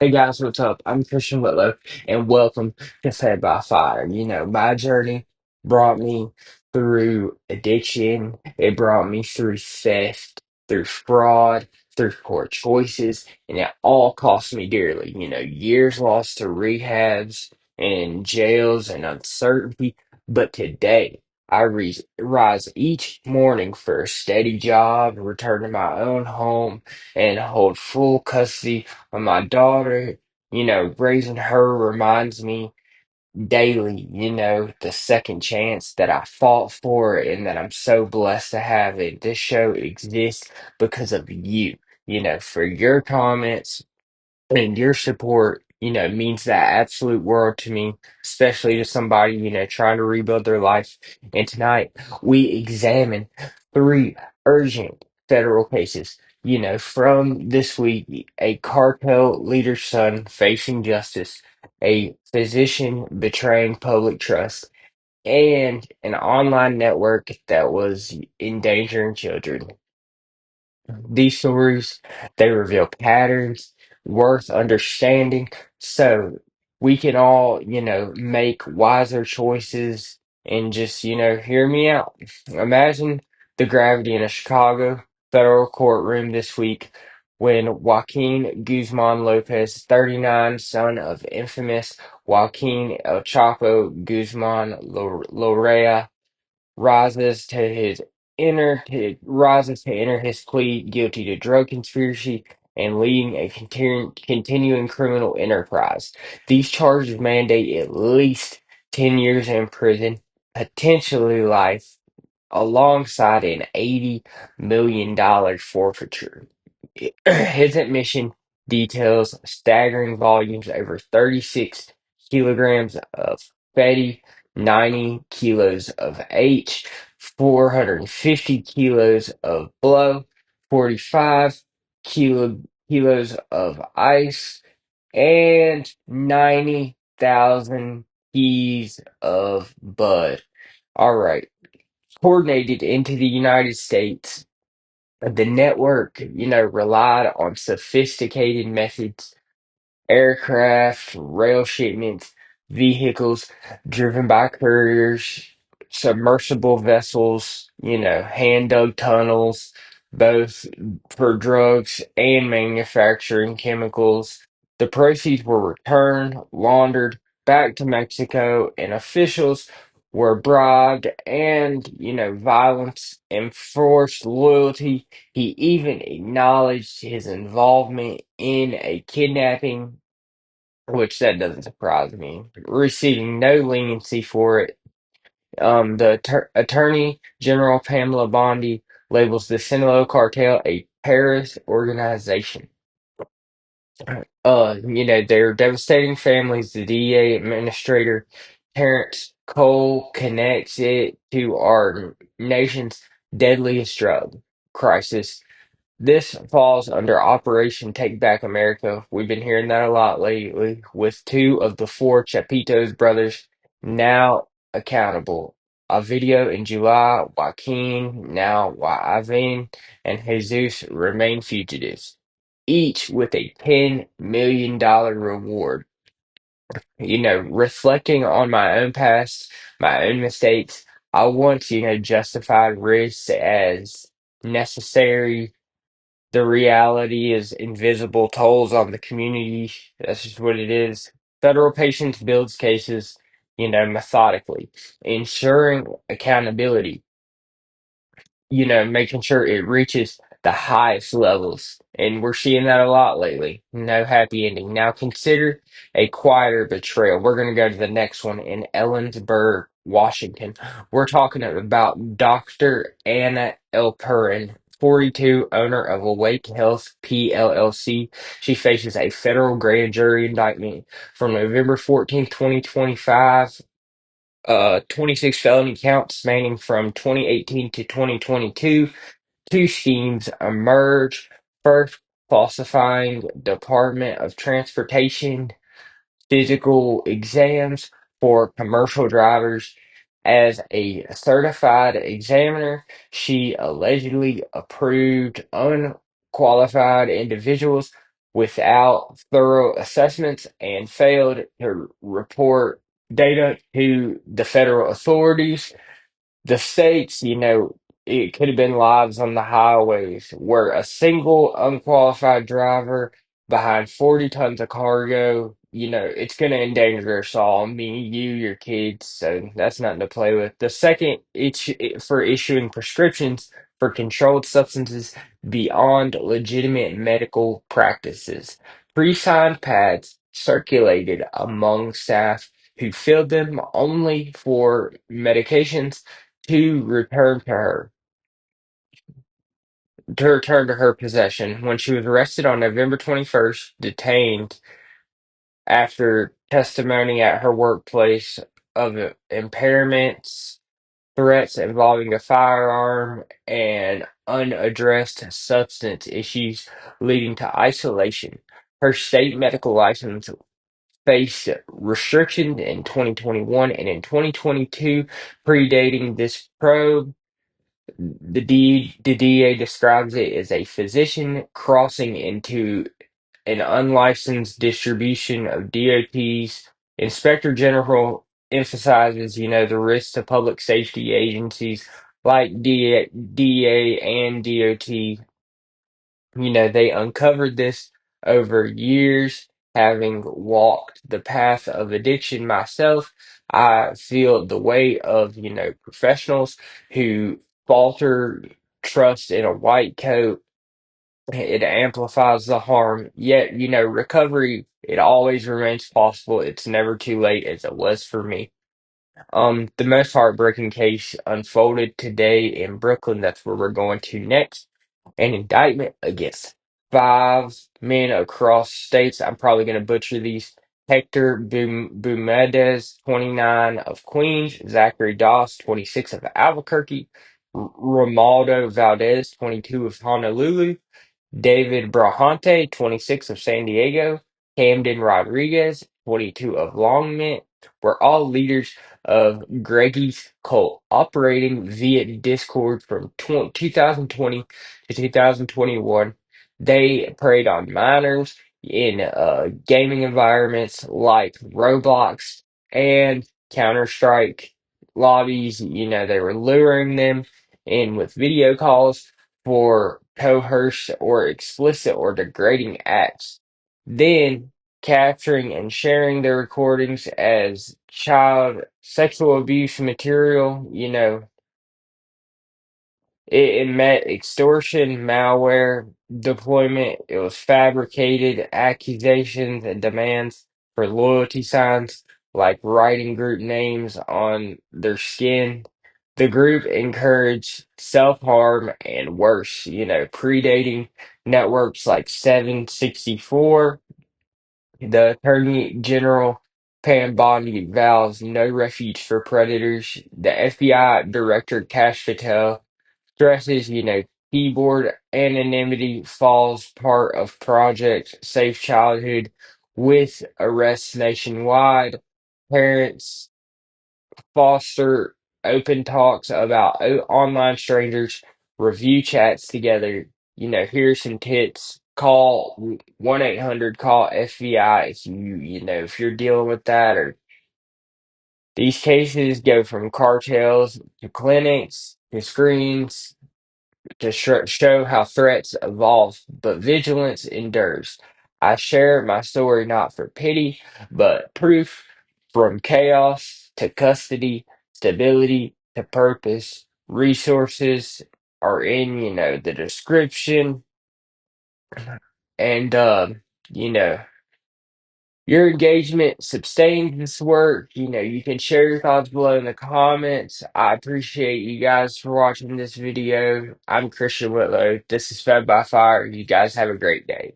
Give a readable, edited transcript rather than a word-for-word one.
Hey guys, what's up? I'm Christian Whitlow, and welcome to Fed by Fire. My journey brought me through addiction, it brought me through theft, through fraud, through poor choices, and it all cost me dearly. Years lost to rehabs and jails and uncertainty. But today, rise each morning for a steady job, return to my own home, and hold full custody of my daughter. Raising her reminds me daily, the second chance that I fought for and that I'm so blessed to have it. This show exists because of you, for your comments and your support, means that absolute world to me, especially to somebody, trying to rebuild their life. And tonight we examine three urgent federal cases, from this week: a cartel leader's son facing justice, a physician betraying public trust, and an online network that was endangering children. These stories, they reveal patterns worth understanding so we can all, make wiser choices and just, hear me out. Imagine the gravity in a Chicago federal courtroom this week when Joaquin Guzman Lopez, 39, son of infamous Joaquin El Chapo Guzman Lorea, rises to enter his plea guilty to drug conspiracy and leading a continuing criminal enterprise. These charges mandate at least 10 years in prison, potentially life, alongside an $80 million forfeiture. His admission details staggering volumes: over 36 kilograms of fatty, 90 kilos of H, 450 kilos of blow, 45 kilos of ice, and 90,000 keys of bud. All right, coordinated into the United States. The network, relied on sophisticated methods: aircraft, rail shipments, vehicles driven by couriers, submersible vessels, hand dug tunnels, both for drugs and manufacturing chemicals. The proceeds were returned, laundered back to Mexico, and officials were bribed and, violence enforced loyalty. He even acknowledged his involvement in a kidnapping, which that doesn't surprise me, receiving no leniency for it. The Attorney General Pamela Bondi labels the Sinaloa cartel a terrorist organization. They're devastating families. The DEA administrator, Terrence Cole, connects it to our nation's deadliest drug crisis. This falls under Operation Take Back America. We've been hearing that a lot lately, with two of the four Chapitos brothers now accountable. A video in July: Joaquin, now Ivan, and Jesus remain fugitives, each with a $10 million reward. Reflecting on my own past, my own mistakes, I once, justified risks as necessary. The reality is invisible tolls on the community. That's just what it is. Federal patience builds cases, methodically, ensuring accountability, making sure it reaches the highest levels. And we're seeing that a lot lately. No happy ending. Now consider a quieter betrayal. We're going to go to the next one in Ellensburg, Washington. We're talking about Dr. Anna Elperin, 42, owner of Awake Health PLLC. She faces a federal grand jury indictment from November 14th, 2025, 26 felony counts spanning from 2018 to 2022. Two schemes emerge. First, falsifying Department of Transportation physical exams for commercial drivers. As a certified examiner, she allegedly approved unqualified individuals without thorough assessments and failed to report data to the federal authorities. The states, it could have been lives on the highways where a single unqualified driver behind 40 tons of cargo, it's going to endanger us all, me, you, your kids. So that's nothing to play with. The second, for issuing prescriptions for controlled substances beyond legitimate medical practices. Pre-signed pads circulated among staff who filled them only for medications to return to her possession. When she was arrested on November 21st, detained after testimony at her workplace of impairments, threats involving a firearm, and unaddressed substance issues leading to isolation. Her state medical license faced restrictions in 2021 and in 2022, predating this probe. The DA describes it as a physician crossing into an unlicensed distribution of DOTs. Inspector General emphasizes, the risks to public safety agencies like DA and DOT. They uncovered this over years. Having walked the path of addiction myself, I feel the weight of, professionals who falter trust in a white coat. It amplifies the harm. Yet, recovery, it always remains possible. It's never too late as it was for me. The most heartbreaking case unfolded today in Brooklyn. That's where we're going to next. An indictment against five men across states. I'm probably going to butcher these. Hector Bumedez, 29 of Queens, Zachary Doss, 26 of Albuquerque, Romaldo Valdez, 22 of Honolulu, David Brahante, 26 of San Diego, Camden Rodriguez, 22 of Longmont, were all leaders of Greggy's cult, operating via Discord from 2020 to 2021. They preyed on minors in gaming environments like Roblox and Counter-Strike lobbies. They were luring them in with video calls for coerced or explicit or degrading acts, then capturing and sharing their recordings as child sexual abuse material. It met extortion, malware deployment. It was fabricated accusations and demands for loyalty signs, like writing group names on their skin. The group encouraged self-harm and worse, predating networks like 764. The Attorney General Pam Bondi vows no refuge for predators. The FBI Director Kash Patel stresses, keyboard anonymity falls part of Project Safe Childhood with arrests nationwide. Parents foster open talks about online strangers, review chats together. Here's some tips. Call 1-800 call FBI if if you're dealing with that, or these cases go from cartels to clinics to screens to show how threats evolve, but vigilance endures. I share my story not for pity, but proof. From chaos to custody, stability to purpose. Resources are in, the description. And, you know, your engagement sustains this work. You can share your thoughts below in the comments. I appreciate you guys for watching this video. I'm Christian Whitlow. This is Fed by Fire. You guys have a great day.